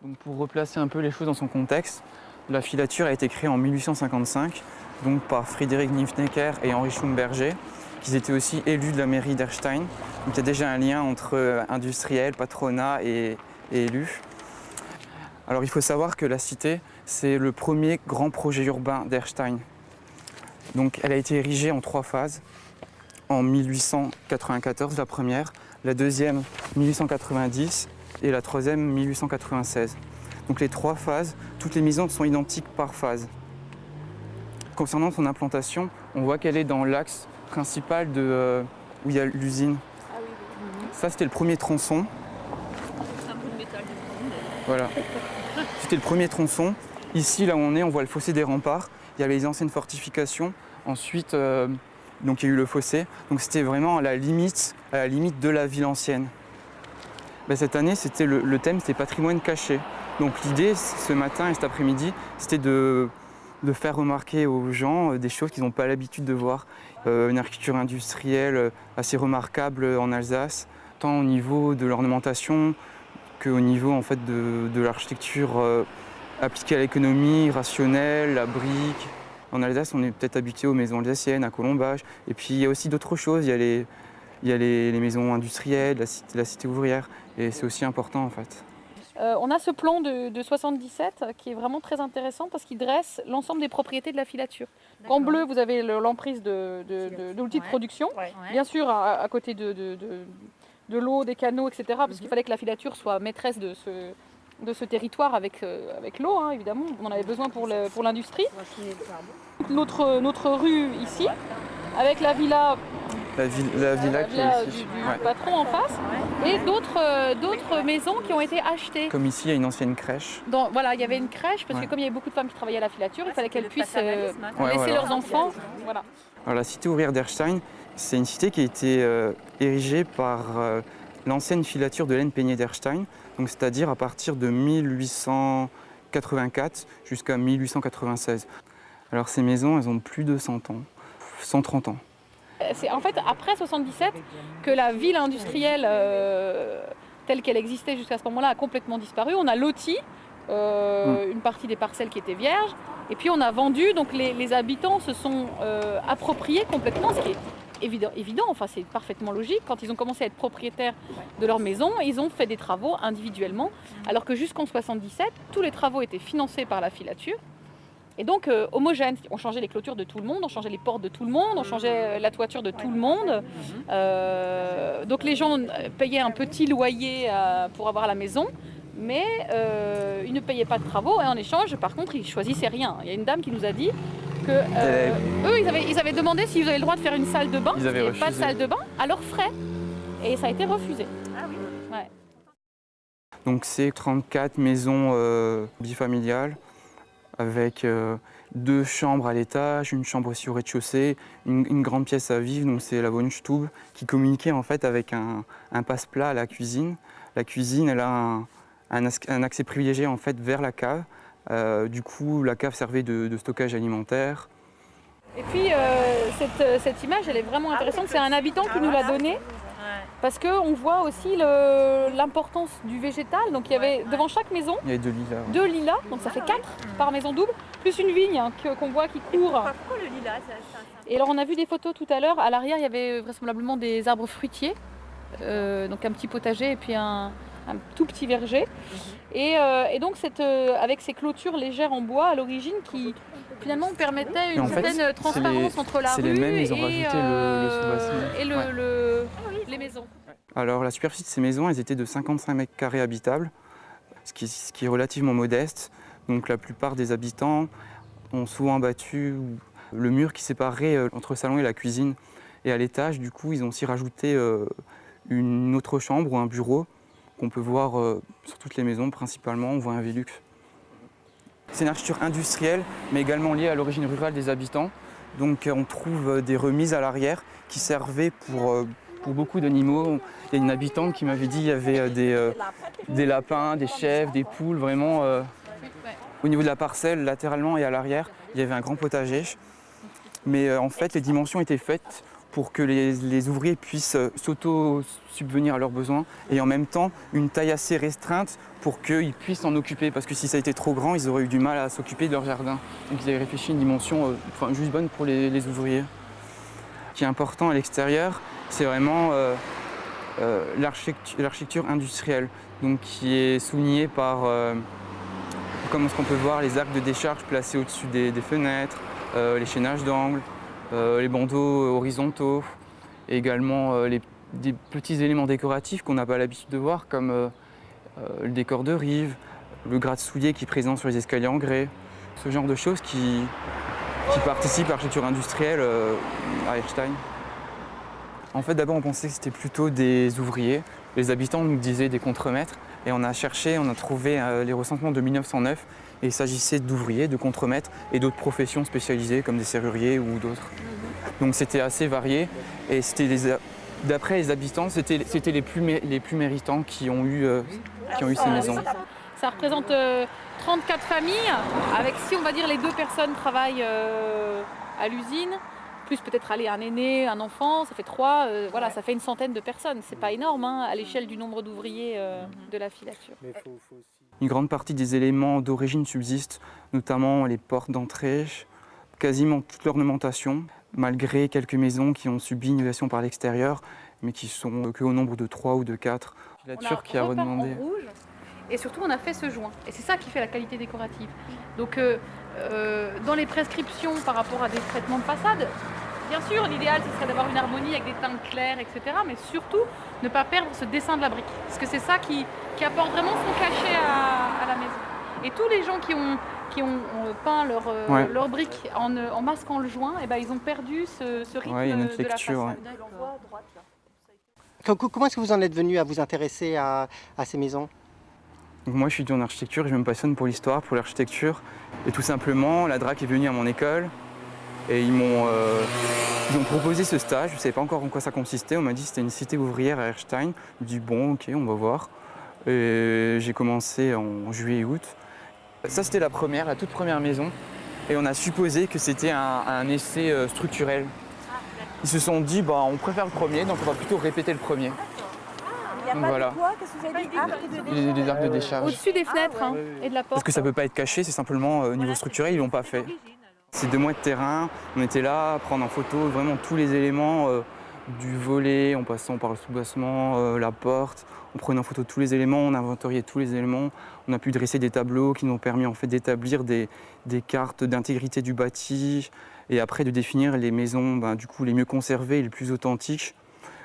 Donc pour replacer un peu les choses dans son contexte, la filature a été créée en 1855 donc par Frédéric Niffenegger et Henri Schumberger, qui étaient aussi élus de la mairie d'Erstein. Donc il y a déjà un lien entre industriel, patronat et élus. Alors il faut savoir que la cité, c'est le premier grand projet urbain d'Erstein. Donc elle a été érigée en 3 phases. En 1894, la première, la deuxième 1890 et la troisième 1896. Donc les 3 phases, toutes les maisons sont identiques par phase. Concernant son implantation, on voit qu'elle est dans l'axe principal où il y a l'usine. Ah oui, oui. Ça, c'était le premier tronçon. C'est un bout de métal. Voilà. C'était le premier tronçon. Ici, là où on voit le fossé des remparts. Il y avait les anciennes fortifications. Ensuite, donc il y a eu le fossé. Donc c'était vraiment à la limite de la ville ancienne. Ben, cette année, le thème, c'était patrimoine caché. Donc l'idée, ce matin et cet après-midi, c'était de faire remarquer aux gens des choses qu'ils n'ont pas l'habitude de voir. Une architecture industrielle assez remarquable en Alsace, tant au niveau de l'ornementation qu'au niveau en fait, de l'architecture appliquée à l'économie, rationnelle, la brique. En Alsace, on est peut-être habitué aux maisons alsaciennes, à Colombage. Et puis il y a aussi d'autres choses. Il y a les maisons industrielles, la cité ouvrière. Et c'est aussi important en fait. On a ce plan de 77 qui est vraiment très intéressant parce qu'il dresse l'ensemble des propriétés de la filature. En bleu, vous avez l'emprise de l'outil de production. Ouais. Bien sûr, à côté de l'eau, des canaux, etc. Parce qu'il fallait que la filature soit maîtresse de ce territoire avec l'eau, hein, évidemment. On en avait besoin pour l'industrie. Notre rue ici, avec la villa, La villa qui est ici. du patron en face, et d'autres maisons qui ont été achetées. Comme ici, il y a une ancienne crèche. Voilà, il y avait une crèche, parce que Ouais. comme il y avait beaucoup de femmes qui travaillaient à la filature, il fallait qu'elles puissent laisser voilà. leurs enfants. Voilà. Alors, la cité ouvrière d'Erstein, c'est une cité qui a été érigée par l'ancienne filature de laine peignée d'Erstein, donc c'est-à-dire à partir de 1884 jusqu'à 1896. Alors ces maisons, elles ont plus de 100 ans, 130 ans. C'est en fait après 77 que la ville industrielle telle qu'elle existait jusqu'à ce moment-là a complètement disparu. On a loti une partie des parcelles qui étaient vierges, et puis on a vendu, donc les habitants se sont appropriés complètement, ce qui est évident, enfin c'est parfaitement logique. Quand ils ont commencé à être propriétaires de leur maison, ils ont fait des travaux individuellement, alors que jusqu'en 77, tous les travaux étaient financés par la filature. Et donc homogène, on changeait les clôtures de tout le monde, on changeait les portes de tout le monde, on changeait la toiture de tout le monde. Donc les gens payaient un petit loyer pour avoir la maison, mais ils ne payaient pas de travaux, et en échange, par contre, ils choisissaient rien. Il y a une dame qui nous a dit que eux, ils avaient demandé s'ils avaient le droit de faire une salle de bain, Ils avaient refusé. pas de salle de bain, à leurs frais, et ça a été refusé. Ah oui. Ouais. Donc c'est 34 maisons bifamiliales avec 2 chambres à l'étage, une chambre aussi au rez-de-chaussée, une grande pièce à vivre, donc c'est la Wohnstube, qui communiquait en fait avec un passe-plat à la cuisine. La cuisine, elle a un accès privilégié en fait vers la cave. Du coup, la cave servait de stockage alimentaire. Et puis cette image, elle est vraiment intéressante. C'est un habitant qui nous l'a donnée, parce qu'on voit aussi l'importance du végétal. Donc il y avait devant chaque maison Il y avait 2 lilas. 2 lilas, donc ça fait 4 par maison double, plus une vigne qu'on voit qui court. Pourquoi le lilas Et alors on a vu des photos tout à l'heure, à l'arrière il y avait vraisemblablement des arbres fruitiers, donc un petit potager et puis un tout petit verger. Et donc avec ces clôtures légères en bois à l'origine qui finalement permettaient une en fait, certaine transparence entre la c'est rue les mêmes, ils ont et, rajouté le soubassement. et Ouais. les maisons. Alors la superficie de ces maisons, elles étaient de 55 mètres carrés habitables, ce qui est relativement modeste. Donc la plupart des habitants ont souvent battu le mur qui séparait entre le salon et la cuisine. Et à l'étage, du coup, ils ont aussi rajouté une autre chambre ou un bureau qu'on peut voir sur toutes les maisons. Principalement, on voit un Velux. C'est une architecture industrielle, mais également liée à l'origine rurale des habitants. Donc on trouve des remises à l'arrière qui servaient pour beaucoup d'animaux. Il y a une habitante qui m'avait dit qu'il y avait des lapins, des chèvres, des poules, vraiment. Au niveau de la parcelle, latéralement et à l'arrière, il y avait un grand potager. Mais en fait, les dimensions étaient faites pour que les ouvriers puissent s'auto-subvenir à leurs besoins et en même temps une taille assez restreinte pour qu'ils puissent s'en occuper parce que si ça a été trop grand, ils auraient eu du mal à s'occuper de leur jardin. Donc ils avaient réfléchi à une dimension juste bonne pour les ouvriers. Ce qui est important à l'extérieur, c'est vraiment l'architecture industrielle, donc qui est soulignée par, comme ce qu'on peut voir, les arcs de décharge placés au-dessus des fenêtres, les chaînages d'angles, les bandeaux horizontaux, et également des petits éléments décoratifs qu'on n'a pas l'habitude de voir, comme le décor de rive, le gratte-soulier qui est présent sur les escaliers en grès, ce genre de choses qui participent à l'architecture industrielle à Erstein. En fait, d'abord, on pensait que c'était plutôt des ouvriers. Les habitants nous disaient des contremaîtres. Et on a cherché, on a trouvé les recensements de 1909. Et il s'agissait d'ouvriers, de contremaîtres et d'autres professions spécialisées comme des serruriers ou d'autres. Donc c'était assez varié. Et d'après les habitants, c'était les plus méritants qui ont eu ces maisons. Ça représente 34 familles, avec, si on va dire, les 2 personnes travaillent à l'usine, plus peut-être un aîné, un enfant, ça fait 3, voilà, ça fait une centaine de personnes. C'est pas énorme hein, à l'échelle du nombre d'ouvriers de la filature. Une grande partie des éléments d'origine subsistent, notamment les portes d'entrée, quasiment toute l'ornementation, malgré quelques maisons qui ont subi une innovation par l'extérieur, mais qui sont que au nombre de 3 ou de 4. La Turque qui a redemandé. En rouge, et surtout on a fait ce joint, et c'est ça qui fait la qualité décorative. Donc dans les prescriptions par rapport à des traitements de façade, bien sûr l'idéal ce serait d'avoir une harmonie avec des teintes claires, etc. Mais surtout ne pas perdre ce dessin de la brique, parce que c'est ça qui apporte vraiment son cachet à la maison. Et tous les gens qui ont peint leur brique en masquant le joint, et ben, ils ont perdu ce rythme de la façade. Ouais. Comment est-ce que vous en êtes venu à vous intéresser à ces maisons ? Donc moi je suis étudiant en architecture et je me passionne pour l'histoire, pour l'architecture. Et tout simplement, la DRAC est venue à mon école et ils m'ont proposé ce stage. Je ne savais pas encore en quoi ça consistait. On m'a dit que c'était une cité ouvrière à Erstein. Je me dis bon ok, on va voir. Et j'ai commencé en juillet et août. Ça c'était la toute première maison. Et on a supposé que c'était un essai structurel. Ils se sont dit bah, on préfère le premier, donc on va plutôt répéter le premier. Il n'y a pas de quoi, qu'est-ce que vous avez dit, des arcs de décharge. Au-dessus des fenêtres et de la porte. Parce que ça ne peut pas être caché, c'est simplement au niveau structurel, ils ne l'ont pas fait. C'est 2 mois de terrain, on était là à prendre en photo vraiment tous les éléments du volet, en passant par le soubassement, la porte. On prenait en photo tous les éléments, on inventoriait tous les éléments. On a pu dresser des tableaux qui nous ont permis en fait, d'établir des cartes d'intégrité du bâti et après de définir les maisons du coup, les mieux conservées et les plus authentiques.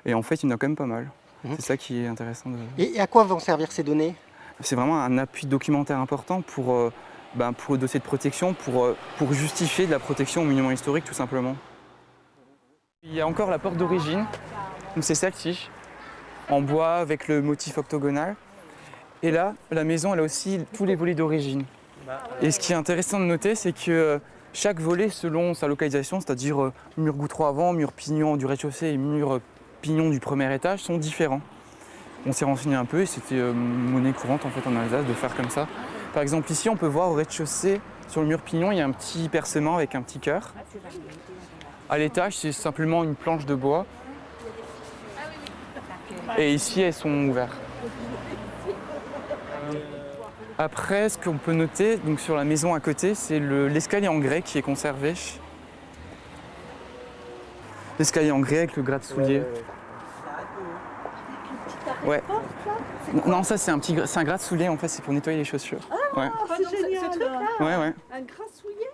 Et en fait, il y en a quand même pas mal. C'est ça qui est intéressant. Et à quoi vont servir ces données ? C'est vraiment un appui documentaire important pour le dossier de protection, pour justifier de la protection au monument historique tout simplement. Il y a encore la porte d'origine, c'est celle-ci, en bois avec le motif octogonal. Et là, la maison elle a aussi tous les volets d'origine. Et ce qui est intéressant de noter, c'est que chaque volet, selon sa localisation, c'est-à-dire mur goudron avant, mur pignon du rez-de-chaussée et mur pignon du premier étage, sont différents. On s'est renseigné un peu et c'était monnaie courante en fait en Alsace de faire comme ça. Par exemple ici on peut voir au rez-de-chaussée sur le mur pignon il y a un petit percement avec un petit cœur. À l'étage c'est simplement une planche de bois. Et ici elles sont ouvertes. Après ce qu'on peut noter donc, sur la maison à côté c'est l'escalier en grès qui est conservé. L'escalier en grès avec le gratte-soulier. Ouais. Non, ça c'est un gratte-soulier en fait, c'est pour nettoyer les chaussures. Ah, ouais. c'est génial ce truc-là. Ouais. Un gratte-soulier.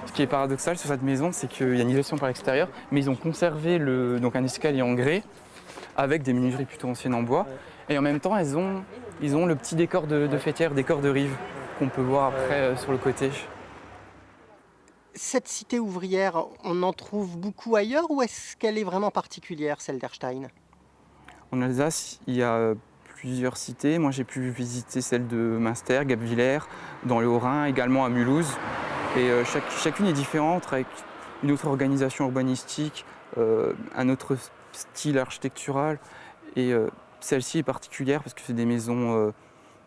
Ce qui est paradoxal sur cette maison, c'est qu'il y a une isolation par l'extérieur, mais ils ont conservé un escalier en grès avec des menuiseries plutôt anciennes en bois. Et en même temps, ils ont le petit décor de fêtière, décor de rive, qu'on peut voir après sur le côté. Cette cité ouvrière, on en trouve beaucoup ailleurs ou est-ce qu'elle est vraiment particulière, celle d'Erstein ? En Alsace, il y a plusieurs cités. Moi, j'ai pu visiter celle de Münster, Gabwiller, dans le Haut-Rhin, également à Mulhouse. Et chacune est différente, avec une autre organisation urbanistique, un autre style architectural. Et celle-ci est particulière parce que c'est des maisons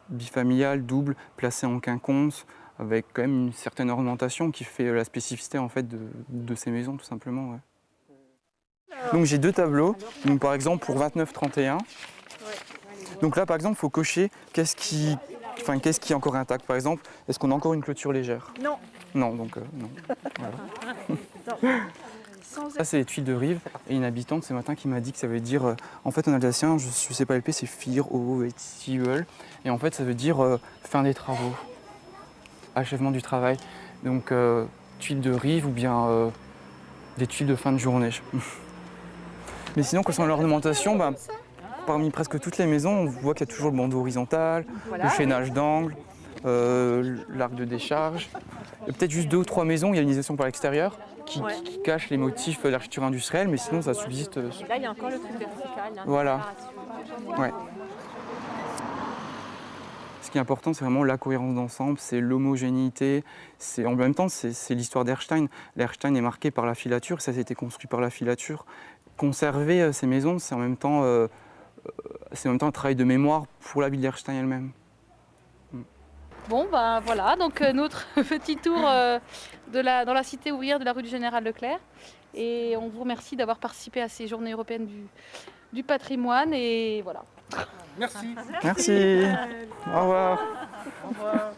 bifamiliales, doubles, placées en quinconce, avec quand même une certaine ornementation qui fait la spécificité en fait, de ces maisons, tout simplement. Ouais. Donc j'ai 2 tableaux. Donc par exemple pour 29-31. Donc là par exemple il faut cocher qu'est-ce qui est encore intact. Par exemple, est-ce qu'on a encore une clôture légère? Non. Non, donc non. Voilà. Ça c'est les tuiles de rive et une habitante ce matin qui m'a dit que ça veut dire, en fait en alsacien, je ne sais pas LP, c'est Fir, O, et Tiel. Et en fait ça veut dire fin des travaux, achèvement du travail. Donc tuiles de rive ou bien des tuiles de fin de journée. Mais sinon concernant l'ornementation, parmi presque toutes les maisons, on voit qu'il y a toujours le bandeau horizontal, le chaînage d'angle, l'arc de décharge. Il y a peut-être juste 2 ou 3 maisons où il y a une isolation par l'extérieur qui cache les motifs d'architecture industrielle, mais sinon ça subsiste. Là, il y a encore le truc vertical. Hein, voilà. Ouais. Ce qui est important, c'est vraiment la cohérence d'ensemble, c'est l'homogénéité. En même temps, c'est l'histoire d'Erstein. L'Erstein est marqué par la filature, ça a été construit par la filature. Conserver ces maisons, c'est en même temps un travail de mémoire pour la ville d'Erstein elle-même. Bon, voilà, donc notre petit tour dans la cité ouvrière de la rue du Général Leclerc. Et on vous remercie d'avoir participé à ces journées européennes du patrimoine. Et voilà. Merci. Merci. Au revoir. Au revoir.